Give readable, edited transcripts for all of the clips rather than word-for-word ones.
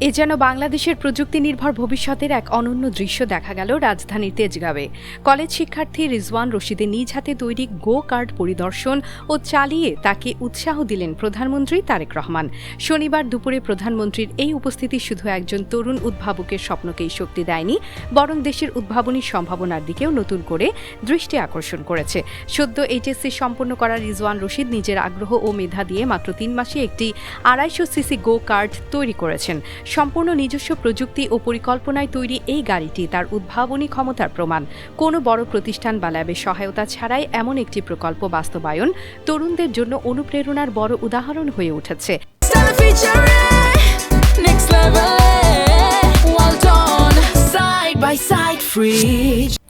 এ যেন বাংলাদেশের প্রযুক্তি নির্ভর ভবিষ্যতের এক অনন্য দৃশ্য দেখা গেল রাজধানীর তেজগাঁওয়ে। কলেজ শিক্ষার্থী রিজওয়ান রশিদের নিজ হাতে তৈরি গো কার্ট পরিদর্শন ও চালিয়ে তাকে উৎসাহ দিলেন প্রধানমন্ত্রী তারেক রহমান। শনিবার দুপুরে প্রধানমন্ত্রীর এই উপস্থিতি শুধু একজন তরুণ উদ্ভাবকের স্বপ্নকেই শক্তি দেয়নি, বরং দেশের উদ্ভাবনী সম্ভাবনার দিকেও নতুন করে দৃষ্টি আকর্ষণ করেছে। সদ্য এইচএসসি সম্পন্ন করা রিজওয়ান রশিদ নিজের আগ্রহ ও মেধা দিয়ে মাত্র 3 মাসে একটি 250 সিসি গো কার্ট তৈরি করেছেন। সম্পূর্ণ নিজস্ব প্রযুক্তি ও পরিকল্পনায় তৈরি এই গাড়িটি তার উদ্ভাবনী ক্ষমতার প্রমাণ। কোনো বড় প্রতিষ্ঠান বা ল্যাবের সহায়তা ছাড়াই এমন একটি প্রকল্প বাস্তবায়ন তরুণদের জন্য অনুপ্রেরণার বড় উদাহরণ হয়ে উঠেছে।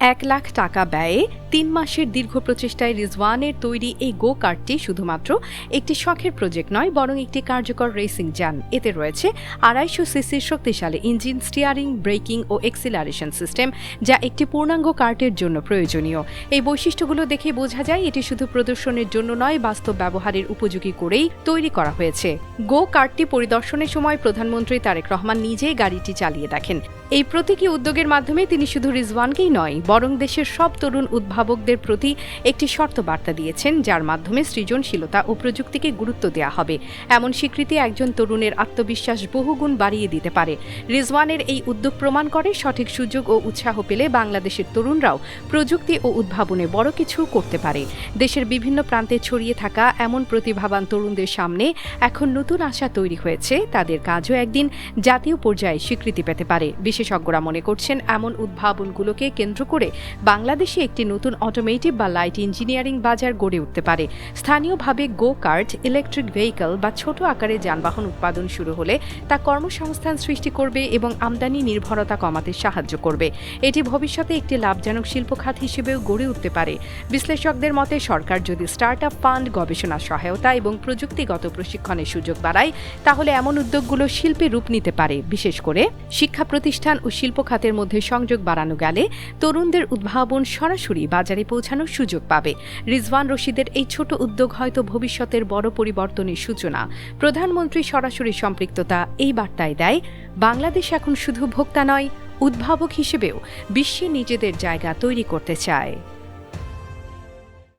$1,00,000 ব্যয়ে 3 মাসের দীর্ঘ প্রচেষ্টায় রিজওয়ানের তৈরি এই গো কার্টটি শুধুমাত্র একটি শখের প্রজেক্ট নয়, বরং একটি কার্যকর রেসিং যান। এতে রয়েছে 250 সিসির শক্তিশালী ইঞ্জিন, স্টিয়ারিং, ব্রেকিং ও এক্সিলারেশন সিস্টেম, যা একটি পূর্ণাঙ্গ কার্টের জন্য প্রয়োজনীয়। এই বৈশিষ্ট্যগুলো দেখে বোঝা যায় এটি শুধু প্রদর্শনের জন্য নয়, বাস্তব ব্যবহারের উপযোগী করেই তৈরি করা হয়েছে। গো কার্টটি পরিদর্শনের সময় প্রধানমন্ত্রী তারেক রহমান নিজেই গাড়িটি চালিয়ে দেখেন। এই প্রতীকী উদ্যোগের মাধ্যমে তিনি শুধু রিজওয়ানকেই নয়, বরং দেশের সব তরুণ উদ্ভাবকদের প্রতি একটি শর্ত বার্তা দিয়েছেন, যার মাধ্যমে সৃজনশীলতা ও প্রযুক্তিকে গুরুত্ব দেওয়া হবে। এমন স্বীকৃতি একজন তরুণের আত্মবিশ্বাস বহুগুণ বাড়িয়ে দিতে পারে। রিজওয়ানের এই উদ্যোগ প্রমাণ করে সঠিক সুযোগ ও উৎসাহ পেলে বাংলাদেশের তরুণরাও প্রযুক্তি ও উদ্ভাবনে বড় কিছু করতে পারে। দেশের বিভিন্ন প্রান্তে ছড়িয়ে থাকা এমন প্রতিভাবান তরুণদের সামনে এখন নতুন আশা তৈরি হয়েছে। তাদের কাজও একদিন জাতীয় পর্যায়ে স্বীকৃতি পেতে পারে। বিশেষজ্ঞরা মনে করছেন, এমন উদ্ভাবনগুলোকে কেন্দ্র করে বাংলাদেশে একটি নতুন অটোমেটিভ বা লাইট ইঞ্জিনিয়ারিং বাজার গড়ে উঠতে পারে। স্থানীয়ভাবে গো কার্ট, ইলেকট্রিক ভেহিকল বা ছোট আকারের যানবাহন উৎপাদন শুরু হলে তা কর্মসংস্থান সৃষ্টি করবে এবং আমদানি নির্ভরতা কমাতে সাহায্য করবে। এটি ভবিষ্যতে একটি লাভজনক শিল্প খাত হিসেবেও গড়ে উঠতে পারে। বিশ্লেষকদের মতে, সরকার যদি স্টার্টআপ ফান্ড, গবেষণা সহায়তা এবং প্রযুক্তিগত প্রশিক্ষণের সুযোগ বাড়ায়, তাহলে এমন উদ্যোগগুলো শিল্পে রূপ নিতে পারে। বিশেষ করে শিক্ষা প্রতিষ্ঠান ও শিল্প খাতের মধ্যে সংযোগ বাড়ানো গেলে তরুণদের উদ্ভাবন সরাসরি বাজারে পৌঁছানোর সুযোগ পাবে। রিজওয়ান রশিদের এই ছোট উদ্যোগ হয়তো ভবিষ্যতের বড় পরিবর্তনের সূচনা। প্রধানমন্ত্রীর সরাসরি সম্পৃক্ততা এই বার্তায় দেয়, বাংলাদেশ এখন শুধু ভোক্তা নয়, উদ্ভাবক হিসেবেও বিশ্বে নিজেদের জায়গা তৈরি করতে চায়।